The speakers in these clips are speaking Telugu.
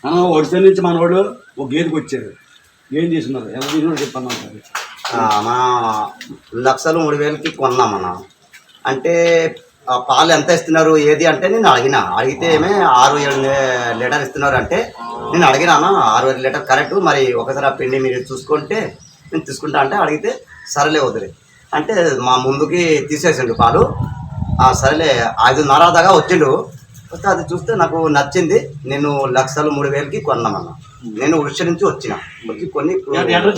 ఒడిశా నుంచి మన వాళ్ళు ఒక గేదెకి వచ్చారు. ఏం చేస్తున్నారు, ఎలా తీసుకున్నారు చెప్పన్నా. మన 1,03,000కి కొన్నామన్నా. అంటే ఆ పాలు ఎంత ఇస్తున్నారు ఏది అంటే నేను అడిగితే ఏమే 6-7 లీటర్ ఇస్తున్నారు అంటే నేను అడిగినా 6-7 లీటర్ కరెక్ట్, మరి ఒకసారి ఆ పిండి మీరు చూసుకుంటే నేను తీసుకుంటా అంటే అడిగితే సరేలే వదిలే అంటే మా ముందుకి తీసేసిండు పాలు. సరేలే 5.5 దాకా వచ్చిండు. వస్తే అది చూస్తే నాకు నచ్చింది. నేను 1,03,000కి కొన్నామన్నా. నేను ఒడిశా నుంచి వచ్చి కొన్ని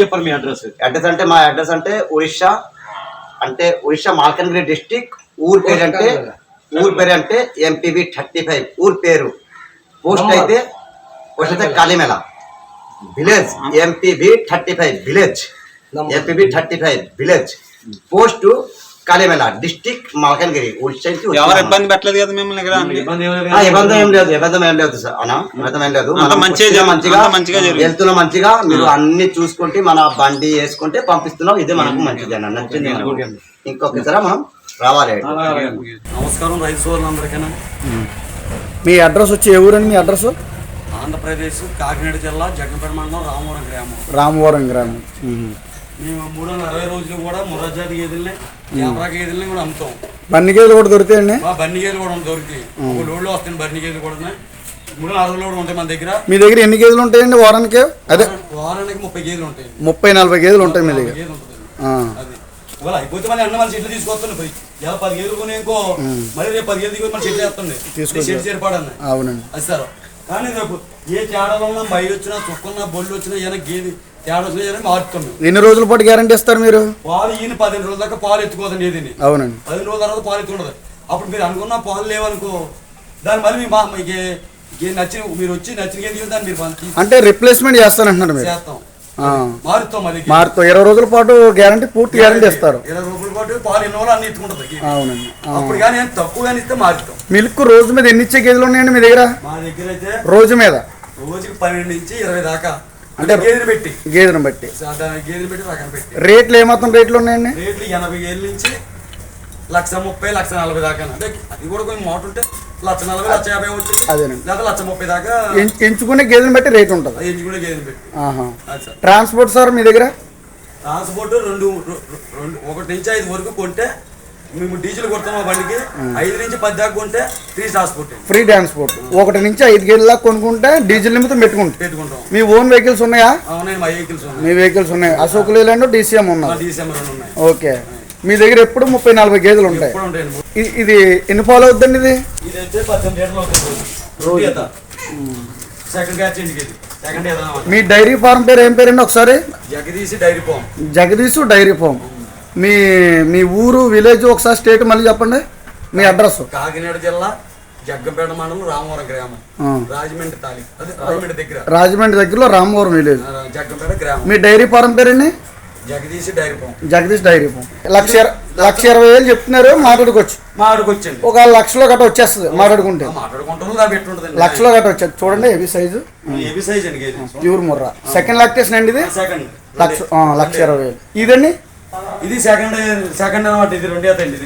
చెప్పారు. మీ అడ్రస్ అంటే మా అడ్రస్ అంటే ఒడిశా మాల్కాన్గిరి డిస్టిక్. ఊరు పేరు అంటే ఎంపీబీ 35 ఊరు పేరు. పోస్ట్ అయితే Kalimela village. MPB 35 village post Kalimela district Malkangiri. Odisha ఇబ్బంది పెట్టలేదు కదా మిమ్మల్ని? ఇబ్బంది ఏం లేదు సార్ అన్న, ఇబ్బంది ఏం లేదు. మంచిగా వెళ్తున్నాం, మంచిగా మీరు అన్ని చూసుకుంటే మన బండి వేసుకుంటే పంపిస్తున్నాం. ఇదే మనకు మంచిది అన్న, నచ్చింది. ఇంకొకసారి మనం రావాలి. నమస్కారం రైతు సోదరులందరికైనా. మీ అడ్రస్ వచ్చి ఏ ఊరండి? మీ అడ్రస్ ఆంధ్రప్రదేశ్ కాకినాడ జిల్లా జగ్గంపేట మండలం రామవరం గ్రామం. మేము 360 రోజులు కూడా ముర్రాజాతి గేదెల్ని, జాబరా గేదెల్ని కూడా అమ్ముతాం. బన్ని గేదెలు కూడా దొరుకుతాయండి? బన్ని గేదెలు కూడా దొరుకుతాయి. ఒక లోడ్లో వస్తాయి బన్ని గేదెలు కూడా. 360 లోడ్లు ఉంటాయి మన దగ్గర. మీ దగ్గర ఎన్ని గేదెలు ఉంటాయండి వారానికి? అదే వారానికి 30 గేదెలు ఉంటాయి. 30-40 గేదెలు ఉంటాయి మీ దగ్గర. అది ఇవాళ అయిపోతే మళ్ళీ అన్న మళ్ళీ చెట్లు తీసుకొస్తాను. పోయి ఇలా 10 గేదెలు కొని ఇంకో మళ్ళీ రేపు 10 గేదెలు దిగుతుంది, మళ్ళీ చెట్లు వేస్తుంది. చెట్లు చేరిపాడన్న. అవునండి. అది సార్. కానీ రేపు ఏ తేడాలో ఉన్నా బయ వచ్చినా చుక్కున్నా బొల్లు వచ్చినా ఏదైనా గేదె తేడా వచ్చినా మారుతున్నాం. ఎన్ని రోజుల పాటు గ్యారంటీ ఇస్తారు మీరు? పాలు ఈయన 15 రోజుల దాకా పాలు ఎత్తుకోదండి ఏదిని. అవునండి. 15 రోజుల తర్వాత పాలు ఎత్తుకుంటుంది. అప్పుడు మీరు అనుకున్న పాలు లేవనుకో దాని మళ్ళీ మీకు నచ్చిన మీరు వచ్చి నచ్చిన గేదె దాన్ని మీరు అంటే రిప్లేస్మెంట్ చేస్తానంటున్నారు మీరు? చేస్తాం, మారుతాం. అది 20 రోజుల పాటు గ్యారంటీ, పూర్తి గ్యారంటీ ఇస్తారు. 20 రోజుల పాటు పాలు ఎన్నో అన్ని ఎత్తుకుంటుంది. అవునండి. అప్పుడు కానీ తక్కువ కానీ ఇస్తే మారుతాం. మిల్క్ రోజు మీద ఎన్ని ఇచ్చే గేదెలు ఉన్నాయండి మీ దగ్గర? మా దగ్గర అయితే రోజు మీద రోజుకి 12 నుంచి 20 దాకా. అంటే గేదెని బట్టి గేదెని పెట్టి రకం పెట్టి రేట్లు ఏమాత్రం రేట్లు ఉన్నాయండి? రేట్లు 80,000 నుంచి 1,30,000, 1,40,000 దాకా. అంటే అది కూడా కొంచెం మాట ఉంటే 1,40,000, 1,50,000 వచ్చింది. లేదా 1,30,000 దాకా ఎంచుకునే గేదెని బట్టి రేట్ ఉంటుంది. ఎంచుకునే గేదెని బట్టి. ట్రాన్స్పోర్ట్ సార్ మీ దగ్గర? ట్రాన్స్పోర్ట్ 1 నుంచి 5 వరకు కొంటే మేము డీజిల్ కొడతాం. మా బండికి 5 నుంచి 10 దాకా కొంటే ఫ్రీ ట్రాన్స్పోర్ట్. 1 నుంచి 5 గేదెల దాకా కొనుక్కుంటే డీజిల్ నిమిత్తం పెట్టుకుంటాం. మీ ఓన్ వెహికల్స్ ఉన్నాయా? మీ వెహికల్స్ ఉన్నాయి. అశోక్ లేలాండ్, DCM ఉన్నాయి. ఓకే. మీ దగ్గర ఎప్పుడు 30-40 గేదెలు ఉంటాయి. ఇది ఎన్ని పాలు అవుతుందండి? ఇది 18 లీటర్లు అవుతుంది. మీ డైరీ ఫార్మ్ పేరు ఏం పేరండి ఒకసారి? Jagadish dairy farm. మీ ఊరు, విలేజ్, ఒకసారి స్టేట్ మళ్ళీ చెప్పండి. మీ అడ్రస్? కాకినాడ జిల్లా జగ్గంపేట మండలం రామవరం గ్రామం, రాజమండ్రి దగ్గరలో రామవరం విలేజ్, జగ్గంపేట గ్రామం. మీ డైరీ ఫార్మ్ పేరండి? Jagadish dairy farm. 1,20,000 చెప్తున్నారు. మాట్లాడుకోవచ్చు. ఒక 1,00,000 గట్ట వచ్చేస్తుంది మాట్లాడుకుంటే. లక్షలో గట్ట వచ్చేది. చూడండి heavy size, pure Murrah. Second lactation అండి ఇది. 1,20,000. ఇదండి? ఇది సెకండ్ అనమాట. ఇది 2 అవుతాయండి.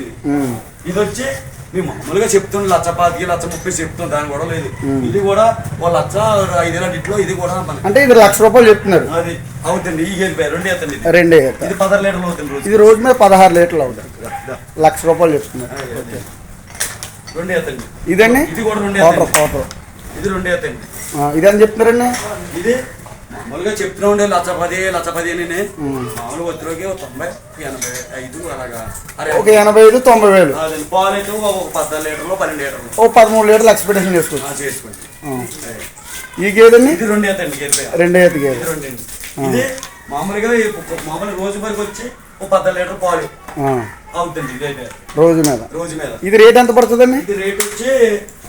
ఇది వచ్చి మేము మామూలుగా చెప్తుంది 1,25,000, 1,30,000 చెప్తున్నాం. దాని కూడా లేదు. ఇది కూడా 1,05,000 ఇట్లో. ఇది కూడా అంటే ఇది ₹1,00,000 చెప్తున్నారు. అది అవుతుంది. ఈ గేదె 2 అవుతుంది. 2 ఇది 16 లీటర్లు అవుతుంది. ఇది రోజు మీద 16 లీటర్లు అవుతుంది. ₹1,00,000 చెప్తున్నారు. 2 అవుతుంది. ఇదండి? ఇది కూడా 2 క్వార్టర్. ఇది 2 అవుతుంది. ఇదని చెప్తున్నారండి. ఇది మామూలుగా చెప్తున్నా ఉండే 1,10,000 మామూలుగా వచ్చిలోకి 90, 85 అలాగా. 85,000-90,000. పాలు అయితే 14 లీటర్లు, 12 లీటర్లు, 13 లీటర్లు ఎక్స్పెక్టేషన్ చేసుకోండి. ఈ గేదెని? ఇది 2 అవుతుంది. గేదె 2 అవుతుంది. గేదె ఇది మామూలుగా రోజు వరకు వచ్చి 14 లీటర్ పాలు అవుతుంది. ఇదైతే రోజు మీద. ఇది రేట్ ఎంత పడుతుందండి? ఇది రేట్ వచ్చి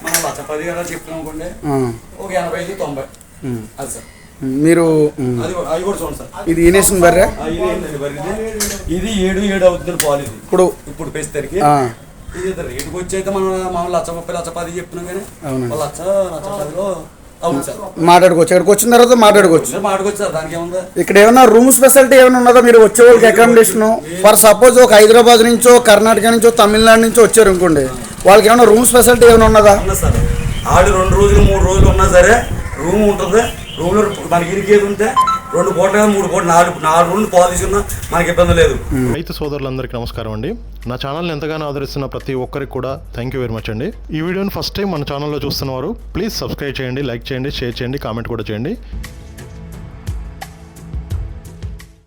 మనం 1,10,000 అలా చెప్తున్నాం అనుకోండి, ఒక 85-90. అది సార్. మీరు అవి కూడా చూడండి సార్. ఇది ఈనేసిన బర్రె. ఇది 7 అవుతుంది పాలు. ఇప్పుడు పెంచుతారికి ఇది రేటుకి వచ్చి అయితే మనం 1,30,000, 1,10,000 చెప్తున్నాం. కానీ 1,10,000 అవును సార్. మాట్లాడుకోవచ్చు. ఇక్కడికి వచ్చిన తర్వాత మాట్లాడుకోవచ్చు సార్. దానికి ఏముందా? ఇక్కడ ఏమన్నా రూమ్ స్పెషాలిటీ ఏమైనా ఉన్నదా? మీరు వచ్చే వాళ్ళకి అకామిడేషన్ ఫర్ సపోజ్ ఒక హైదరాబాద్ నుంచో, కర్ణాటక నుంచో, తమిళనాడు నుంచో వచ్చారు అనుకోండి, వాళ్ళకి ఏమైనా రూమ్ స్పెషాలిటీ ఏమైనా ఉన్నదా? సార్. ఆడు 2 రోజులు 3 రోజులు ఉన్నా సరే రూమ్ ఉంటుంది. రూమ్లో మనకి ఇరికేది ఉంటే 2 పూటలు 3 పూటలు 4 రోజులు పాలు తీసుకున్నా మనకి ఇబ్బంది లేదు. రైతు సోదరులందరికీ నమస్కారం అండి. నా ఛానల్ని ఎంతగానో ఆదరిస్తున్న ప్రతి ఒక్కరికి కూడా థ్యాంక్ యూ వెరీ మచ్ అండి. ఈ వీడియోని ఫస్ట్ టైం మన ఛానల్లో చూస్తున్నవారు ప్లీజ్ సబ్స్క్రైబ్ చేయండి, లైక్ చేయండి, షేర్ చేయండి, కామెంట్ కూడా చేయండి.